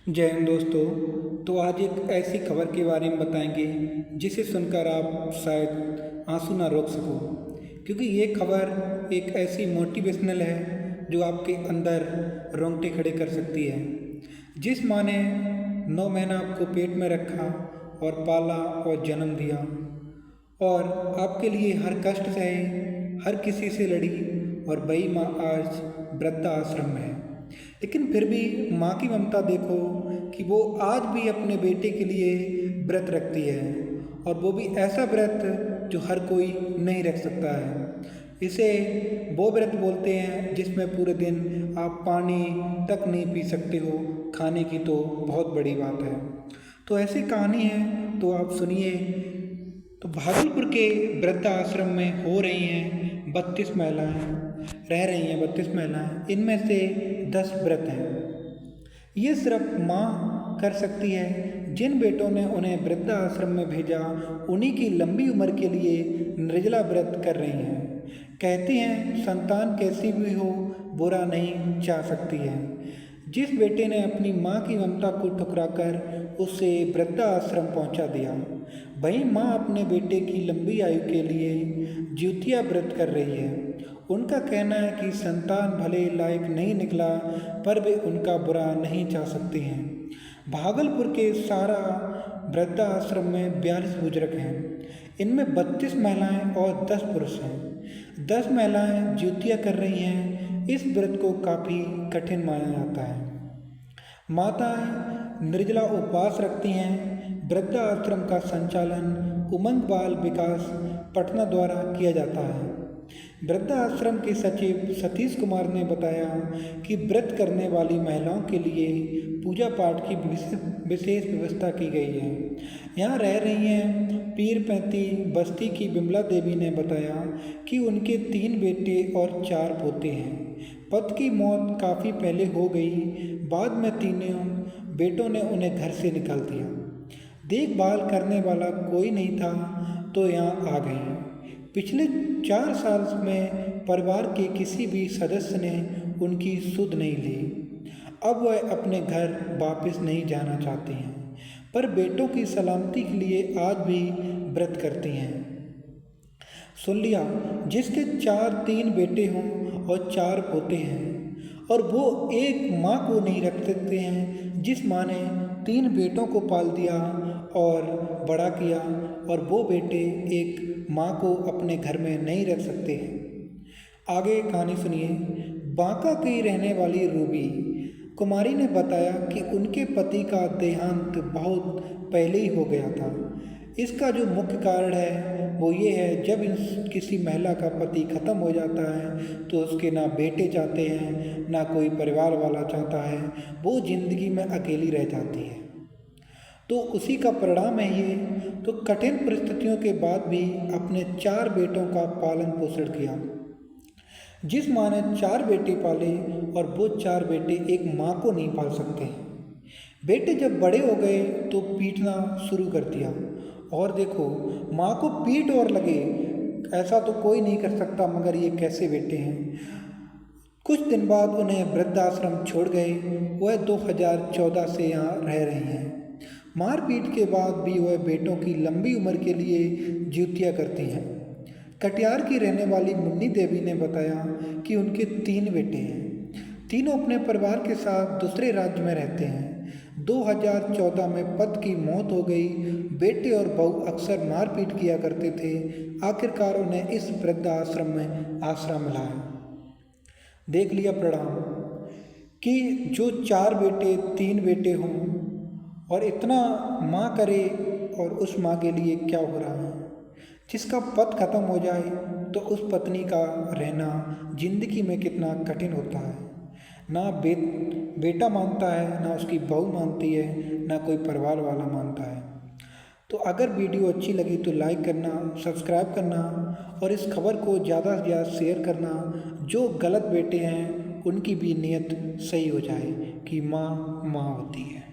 जय हिंद दोस्तों। तो आज एक ऐसी खबर के बारे में बताएंगे जिसे सुनकर आप शायद आंसू ना रोक सको, क्योंकि ये खबर एक ऐसी मोटिवेशनल है जो आपके अंदर रोंगटे खड़े कर सकती है। जिस माँ ने 9 महीना आपको पेट में रखा और पाला और जन्म दिया और आपके लिए हर कष्ट सहे, हर किसी से लड़ी, और वही माँ आज वृद्धा आश्रम में है। लेकिन फिर भी माँ की ममता देखो कि वो आज भी अपने बेटे के लिए व्रत रखती है, और वो भी ऐसा व्रत जो हर कोई नहीं रख सकता है। इसे वो व्रत बोलते हैं जिसमें पूरे दिन आप पानी तक नहीं पी सकते हो, खाने की तो बहुत बड़ी बात है। तो ऐसी कहानी है, तो आप सुनिए। तो भागलपुर के वृद्धा आश्रम में हो रही हैं 32 महिलाएं, रह रही हैं 32 महिलाएं। इनमें से 10 व्रत हैं। ये सिर्फ माँ कर सकती है। जिन बेटों ने उन्हें वृद्धा आश्रम में भेजा, उन्हीं की लंबी उम्र के लिए निर्जला व्रत कर रही हैं। कहती हैं संतान कैसी भी हो, बुरा नहीं चाह सकती है। जिस बेटे ने अपनी माँ की ममता को ठुकराकर उसे वृद्धा आश्रम पहुँचा दिया, वही माँ अपने बेटे की लंबी आयु के लिए ज्योतिया व्रत कर रही है। उनका कहना है कि संतान भले लायक नहीं निकला, पर वे उनका बुरा नहीं चाह सकते हैं। भागलपुर के सारा वृद्धा आश्रम में 42 बुजुर्ग हैं। इनमें 32 महिलाएं और 10 पुरुष हैं। 10 महिलाएं ज्योतिया कर रही हैं। इस व्रत को काफ़ी कठिन माना जाता है। माताएं निर्जला उपवास रखती हैं। वृद्धा आश्रम का संचालन उमंग बाल विकास पटना द्वारा किया जाता है। वृद्धा आश्रम के सचिव सतीश कुमार ने बताया कि व्रत करने वाली महिलाओं के लिए पूजा पाठ की विशेष व्यवस्था की गई है। यहाँ रह रही हैं पीरपैंती बस्ती की बिमला देवी ने बताया कि उनके 3 बेटे और 4 पोते हैं। पति की मौत काफ़ी पहले हो गई। बाद में तीनों बेटों ने उन्हें घर से निकाल दिया। देखभाल करने वाला कोई नहीं था, तो यहाँ आ गई। पिछले 4 साल में परिवार के किसी भी सदस्य ने उनकी सुध नहीं ली। अब वह अपने घर वापस नहीं जाना चाहती हैं, पर बेटों की सलामती के लिए आज भी व्रत करती हैं। सुन लिया, जिसके 3 बेटे हों और 4 पोते हैं, और वो एक माँ को नहीं रख सकते हैं जिस माँ ने 3 बेटों को पाल दिया और बड़ा किया, और वो बेटे एक माँ को अपने घर में नहीं रख सकते हैं। आगे कहानी सुनिए। बांका की रहने वाली रूबी कुमारी ने बताया कि उनके पति का देहांत बहुत पहले ही हो गया था। इसका जो मुख्य कारण है वो ये है, जब किसी महिला का पति ख़त्म हो जाता है तो उसके ना बेटे चाहते हैं, ना कोई परिवार वाला चाहता है। वो ज़िंदगी में अकेली रह जाती है। तो उसी का परिणाम है ये। तो कठिन परिस्थितियों के बाद भी अपने 4 बेटों का पालन पोषण किया। जिस माँ ने 4 बेटे पाले, और वो 4 बेटे एक माँ को नहीं पाल सकते। बेटे जब बड़े हो गए तो पीटना शुरू कर दिया। और देखो, माँ को पीट और लगे ऐसा तो कोई नहीं कर सकता, मगर ये कैसे बेटे हैं। कुछ दिन बाद उन्हें वृद्धाश्रम छोड़ गए। वह 2014 से यहाँ रह रही हैं। मारपीट के बाद भी वह बेटों की लंबी उम्र के लिए ज्योतिया करती हैं। कटिहार की रहने वाली मुन्नी देवी ने बताया कि उनके 3 बेटे हैं। तीनों अपने परिवार के साथ दूसरे राज्य में रहते हैं। 2014 में पति की मौत हो गई। बेटे और बहू अक्सर मारपीट किया करते थे। आखिरकार उन्हें इस वृद्धाश्रम में आसरा मिला है। देख लिया परिणाम कि जो 4 बेटे 3 बेटे हों और इतना माँ करे, और उस माँ के लिए क्या हो रहा है। जिसका पति खत्म हो जाए तो उस पत्नी का रहना जिंदगी में कितना कठिन होता है। ना बेटा मानता है, ना उसकी बहू मानती है, ना कोई परिवार वाला मानता है। तो अगर वीडियो अच्छी लगी तो लाइक करना, सब्सक्राइब करना, और इस खबर को ज़्यादा से ज़्यादा शेयर करना। जो गलत बेटे हैं उनकी भी नीयत सही हो जाए कि माँ माँ होती है।